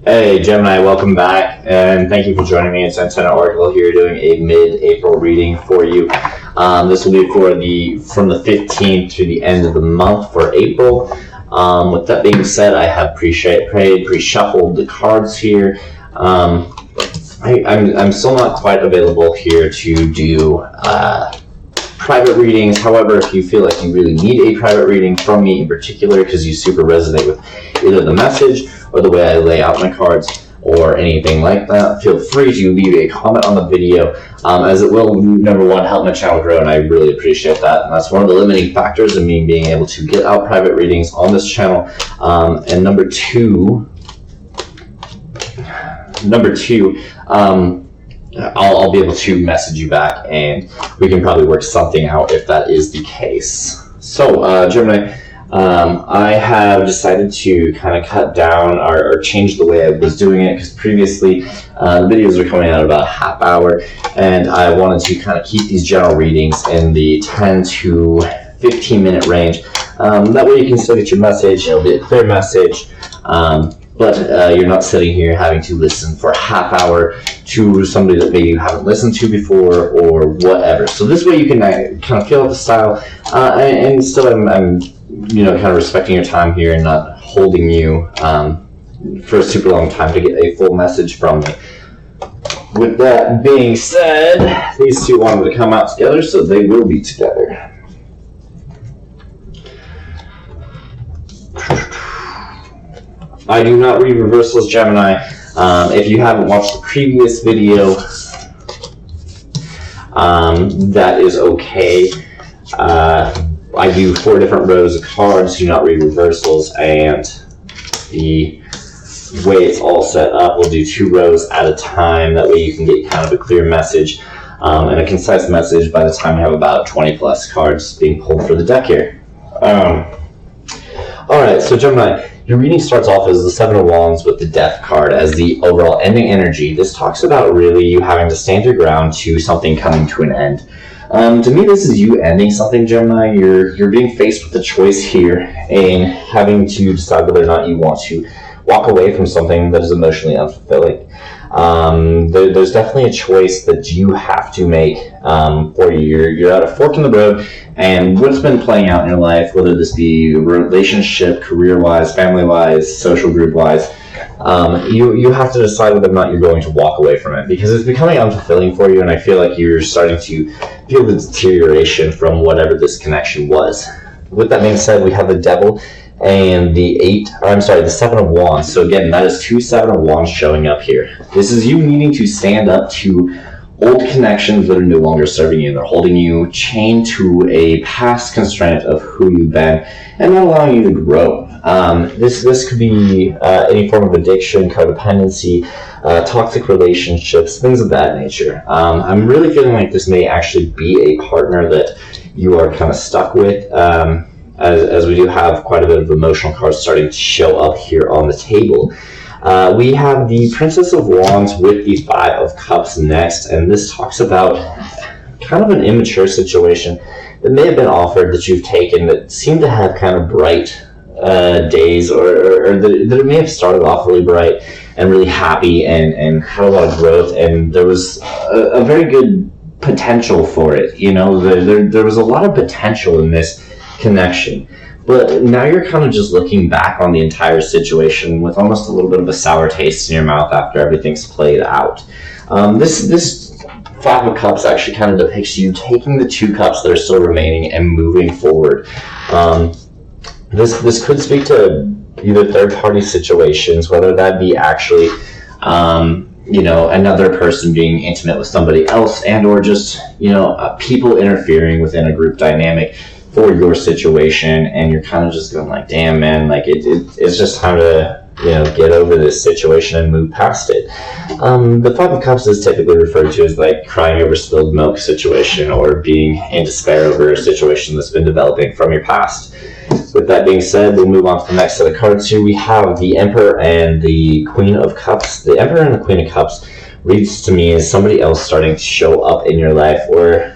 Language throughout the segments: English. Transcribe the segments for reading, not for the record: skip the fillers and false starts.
Hey Gemini, welcome back, and thank you for joining me. It's Antenna Oracle here doing a mid-April reading for you. This will be from the 15th to the end of the month for April. With that being said, I have pre-shuffled the cards here. I'm still not quite available here to do private readings. However, if you feel like you really need a private reading from me in particular because you super resonate with either the message or the way I lay out my cards or anything like that, feel free to leave a comment on the video, as it will, number one, help my channel grow, and I really appreciate that. And that's one of the limiting factors in me being able to get out private readings on this channel. And number two, I'll be able to message you back, and we can probably work something out if that is the case. So, Gemini, I have decided to kind of cut down or change the way I was doing it, because previously the videos were coming out about a half hour, and I wanted to kind of keep these general readings in the 10 to 15 minute range. That way you can still get your message, it'll be a clear message. But you're not sitting here having to listen for a half hour to somebody that maybe you haven't listened to before or whatever. So this way you can kind of feel out the style, and still I'm kind of respecting your time here and not holding you for a super long time to get a full message from me. With that being said, these two wanted to come out together, so they will be together. I do not read reversals, Gemini. If you haven't watched the previous video, that is okay. I do 4 different rows of cards, do not read reversals, and the way it's all set up, we'll do 2 rows at a time. That way you can get kind of a clear message and a concise message by the time we have about 20 plus cards being pulled for the deck here. Alright, so Gemini, your reading starts off as the 7 of Wands with the Death card as the overall ending energy. This talks about really you having to stand your ground to something coming to an end. To me, this is you ending something, Gemini. You're being faced with a choice here and having to decide whether or not you want to walk away from something that is emotionally unfulfilling. There's definitely a choice that you have to make for you. You're at a fork in the road, and what's been playing out in your life, whether this be relationship, career-wise, family-wise, social group-wise, you have to decide whether or not you're going to walk away from it, because it's becoming unfulfilling for you, and I feel like you're starting to feel the deterioration from whatever this connection was. With that being said, we have the Devil and the 7 of Wands. So again, that is 2 7 of Wands showing up here. This is you needing to stand up to old connections that are no longer serving you. They're holding you chained to a past constraint of who you've been and not allowing you to grow. This could be any form of addiction, codependency, toxic relationships, things of that nature. I'm really feeling like this may actually be a partner that you are kind of stuck with, as we do have quite a bit of emotional cards starting to show up here on the table. We have the Princess of Wands with the 5 of Cups next, and this talks about kind of an immature situation that may have been offered that you've taken that seemed to have kind of bright days, or that it may have started off really bright and really happy and had a lot of growth, and there was a very good potential for it. There was a lot of potential in this connection. But now you're kind of just looking back on the entire situation with almost a little bit of a sour taste in your mouth after everything's played out. This 5 of Cups actually kind of depicts you taking the 2 cups that are still remaining and moving forward. This could speak to either third-party situations, whether that be actually another person being intimate with somebody else, and or just people interfering within a group dynamic for your situation, and you're kind of just going like, damn man, like it's just time to get over this situation and move past it. The 5 of Cups is typically referred to as like crying over spilled milk situation, or being in despair over a situation that's been developing from your past. With that being said, we'll move on to the next set of cards here. We have the Emperor and the Queen of Cups. The Emperor and the Queen of Cups reads to me as somebody else starting to show up in your life, or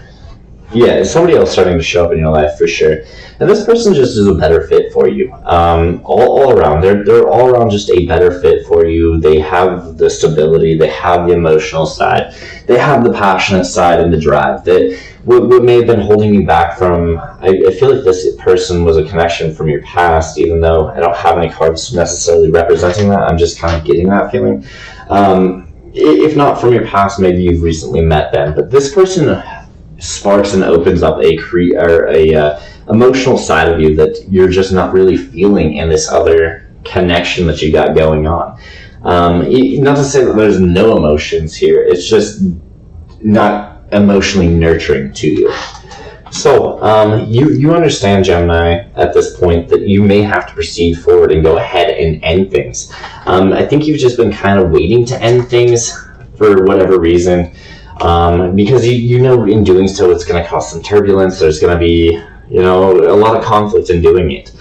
Yeah, it's somebody else starting to show up in your life for sure. And this person just is a better fit for you. All around. They're all around just a better fit for you. They have the stability, they have the emotional side, they have the passionate side and the drive. That what may have been holding you back from, I feel like this person was a connection from your past, even though I don't have any cards necessarily representing that. I'm just kind of getting that feeling. If not from your past, maybe you've recently met them. But this person sparks and opens up a emotional side of you that you're just not really feeling in this other connection that you got going on. Not to say that there's no emotions here, it's just not emotionally nurturing to you. So you understand, Gemini, at this point that you may have to proceed forward and go ahead and end things. I think you've just been kind of waiting to end things for whatever reason. Because you know in doing so it's going to cause some turbulence. There's going to be a lot of conflict in doing it.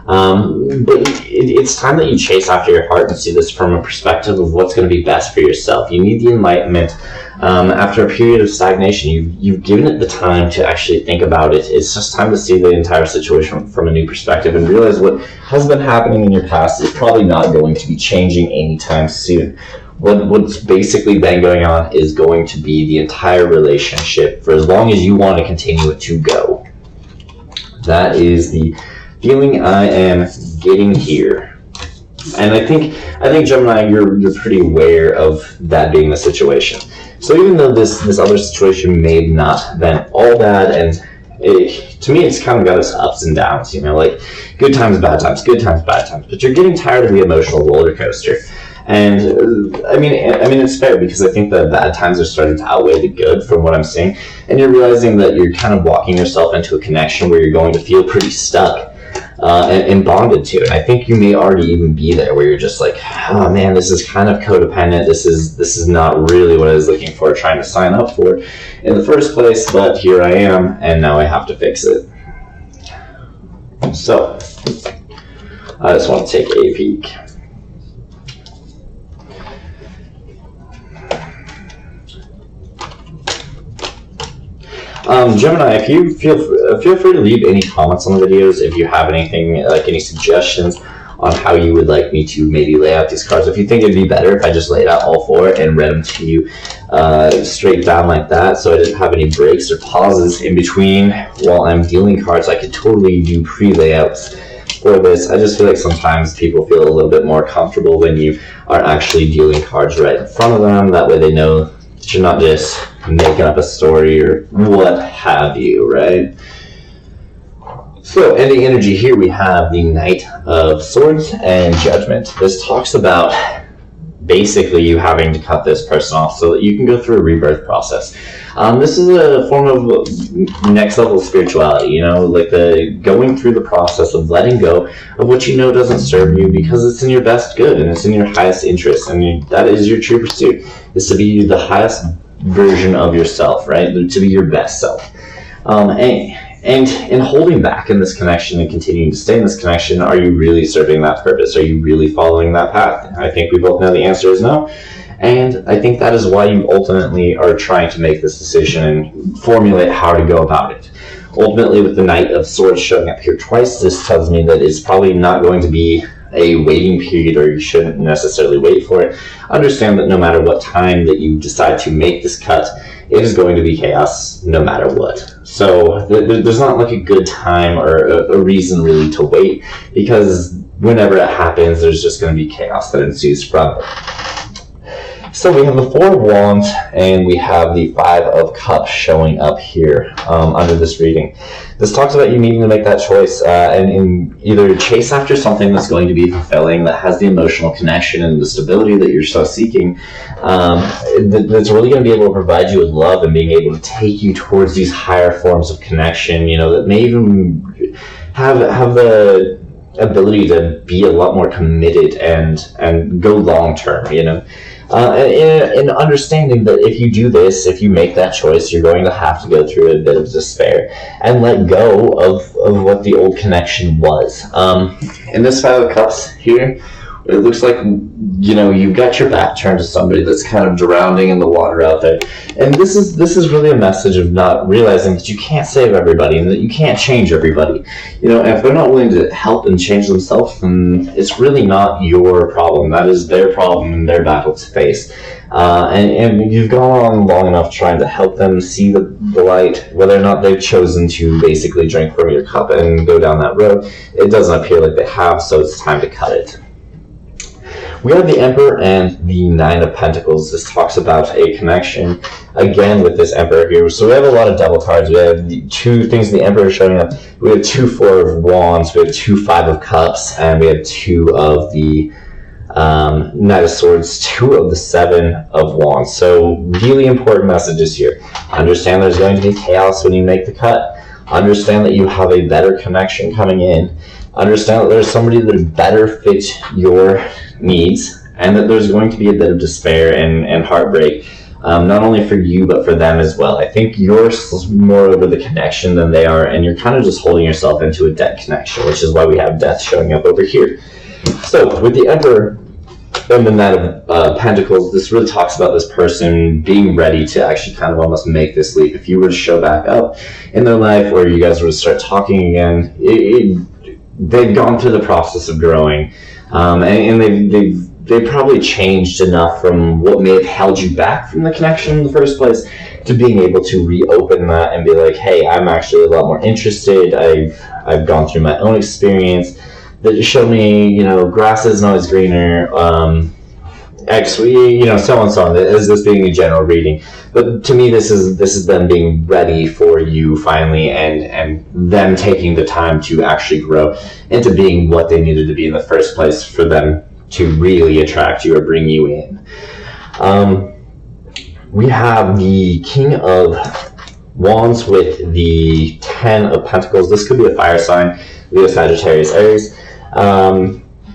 But it's time that you chase after your heart and see this from a perspective of what's going to be best for yourself. You need the enlightenment. After a period of stagnation, you've given it the time to actually think about it. It's just time to see the entire situation from a new perspective and realize what has been happening in your past is probably not going to be changing anytime soon. What's basically been going on is going to be the entire relationship for as long as you want to continue it to go. That is the feeling I am getting here. And I think Gemini, you're pretty aware of that being the situation. So even though this other situation may not have been all bad, and to me it's kind of got its ups and downs, like good times, bad times, good times, bad times, but you're getting tired of the emotional roller coaster. And I mean, it's fair because I think the bad times are starting to outweigh the good from what I'm seeing. And you're realizing that you're kind of walking yourself into a connection where you're going to feel pretty stuck and bonded to. And I think you may already even be there where you're just like, oh man, this is kind of codependent. This is not really what I was looking for, trying to sign up for in the first place. But here I am, and now I have to fix it. So I just want to take a peek. Gemini, if you feel free to leave any comments on the videos. If you have anything, like any suggestions on how you would like me to maybe lay out these cards. If you think it'd be better if I just laid out all four and read them to you straight down like that, so I didn't have any breaks or pauses in between while I'm dealing cards, I could totally do pre-layouts for this. I just feel like sometimes people feel a little bit more comfortable when you are actually dealing cards right in front of them. That way they know that you're not just making up a story or what have you, right? So, ending energy here, we have the Knight of Swords and Judgment. This talks about basically you having to cut this person off so that you can go through a rebirth process. This is a form of next level spirituality, like the going through the process of letting go of what you know doesn't serve you because it's in your best good and it's in your highest interest, and that is your true pursuit, is to be the highest version of yourself, right? To be your best self. And in holding back in this connection and continuing to stay in this connection, are you really serving that purpose? Are you really following that path? I think we both know the answer is no. And I think that is why you ultimately are trying to make this decision and formulate how to go about it. Ultimately, with the Knight of Swords showing up here twice, this tells me that it's probably not going to be a waiting period, or you shouldn't necessarily wait for it. Understand that no matter what time that you decide to make this cut, it is going to be chaos no matter what. So there's not like a good time or a reason really to wait, because whenever it happens, there's just going to be chaos that ensues from it. So we have the Four of Wands and we have the Five of Cups showing up here under this reading. This talks about you needing to make that choice and either chase after something that's going to be fulfilling, that has the emotional connection and the stability that you're so seeking, that's really going to be able to provide you with love and being able to take you towards these higher forms of connection, that may even have the ability to be a lot more committed and go long term, and understanding that if you do this, if you make that choice, you're going to have to go through a bit of despair and let go of what the old connection was. In this Five of Cups here, It looks like, you know, you've got your back turned to somebody that's kind of drowning in the water out there. And this is really a message of not realizing that you can't save everybody and that you can't change everybody. You know, if they're not willing to help and change themselves, then it's really not your problem. That is their problem and their battle to face. And you've gone on long enough trying to help them see the light, whether or not they've chosen to basically drink from your cup and go down that road. It doesn't appear like they have, so it's time to cut it. We have the Emperor and the Nine of Pentacles. This talks about a connection, again, with this Emperor here. So we have a lot of devil cards. We have the two things the Emperor showing up. We have 2 4 of Wands. We have 2 5 of Cups. And we have 2 of the Knight of Swords, 2 of the 7 of Wands. So really important messages here. Understand there's going to be chaos when you make the cut. Understand that you have a better connection coming in. Understand that there's somebody that better fits your needs, and that there's going to be a bit of despair and heartbreak, not only for you but for them as well. I think you're more over the connection than they are, and you're kind of just holding yourself into a dead connection, which is why we have death showing up over here. So with the Emperor and the Knight of Pentacles, this really talks about this person being ready to actually kind of almost make this leap. If you were to show back up in their life, or you guys were to start talking again, they've gone through the process of growing, and they've probably changed enough from what may have held you back from the connection in the first place to being able to reopen that and be like, hey, I'm actually a lot more interested. I've gone through my own experience that just showed me, you know, grass isn't always greener, you know, so on and so on, as this being a general reading. But to me, this is them being ready for you finally, and them taking the time to actually grow into being what they needed to be in the first place for them to really attract you or bring you in. We have the King of Wands with the 10 of Pentacles. This could be a fire sign, Leo, Sagittarius, Aries.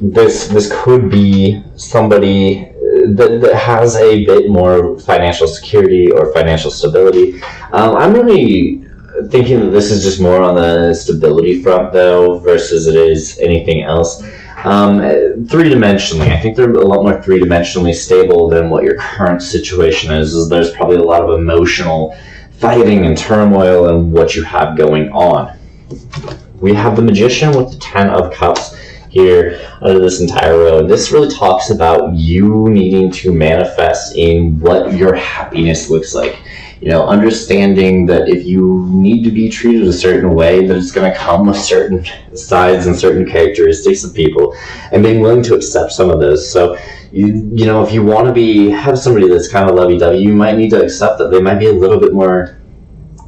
This could be somebody that has a bit more financial security or financial stability. I'm really thinking that this is just more on the stability front, though, versus it is anything else. Three-dimensionally, I think they're a lot more three-dimensionally stable than what your current situation is. There's probably a lot of emotional fighting and turmoil and what you have going on. We have the Magician with the 10 of Cups here under this entire row. And this really talks about you needing to manifest in what your happiness looks like. You know, understanding that if you need to be treated a certain way, that it's going to come with certain sides and certain characteristics of people, and being willing to accept some of those. So, you know, if you want to have somebody that's kind of lovey-dovey, you might need to accept that they might be a little bit more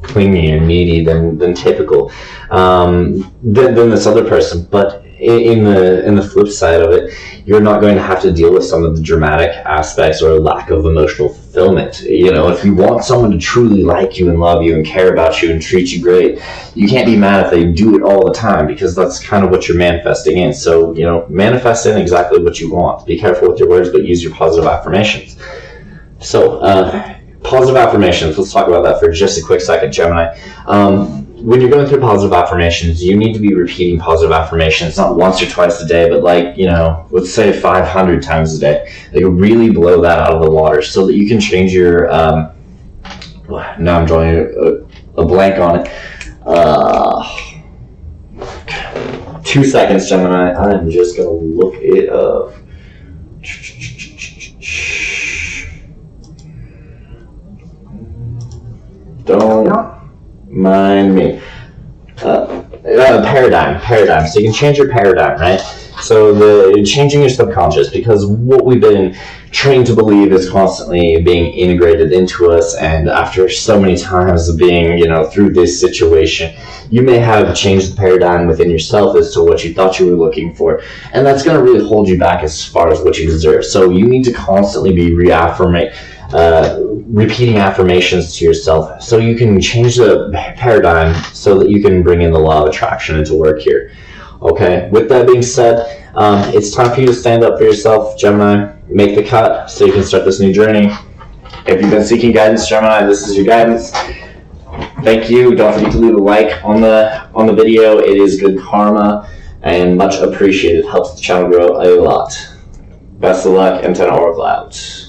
clingy and needy than typical, than this other person. But in the flip side of it, you're not going to have to deal with some of the dramatic aspects or lack of emotional fulfillment. You know, if you want someone to truly like you and love you and care about you and treat you great, you can't be mad if they do it all the time, because that's kind of what you're manifesting in. So, you know, manifest in exactly what you want. Be careful with your words, but use your positive affirmations. So, positive affirmations, let's talk about that for just a quick second, Gemini. When you're going through positive affirmations, you need to be repeating positive affirmations, not once or twice a day, but like, you know, let's say 500 times a day. Like, really blow that out of the water so that you can change your, now I'm drawing a blank on it. 2 seconds, Gemini. I'm just going to look it up. Don't mind me. Paradigm. So you can change your paradigm, right? So changing your subconscious, because what we've been trained to believe is constantly being integrated into us, and after so many times of being, you know, through this situation, you may have changed the paradigm within yourself as to what you thought you were looking for, and that's going to really hold you back as far as what you deserve. So you need to constantly be repeating affirmations to yourself so you can change the paradigm so that you can bring in the law of attraction into work here. Okay, with that being said, it's time for you to stand up for yourself, Gemini. Make the cut so you can start this new journey. If you've been seeking guidance, Gemini, this is your guidance. Thank you. Don't forget to leave a like on the video. It is good karma and much appreciated. Helps the channel grow a lot. Best of luck, and 10 Oracle out.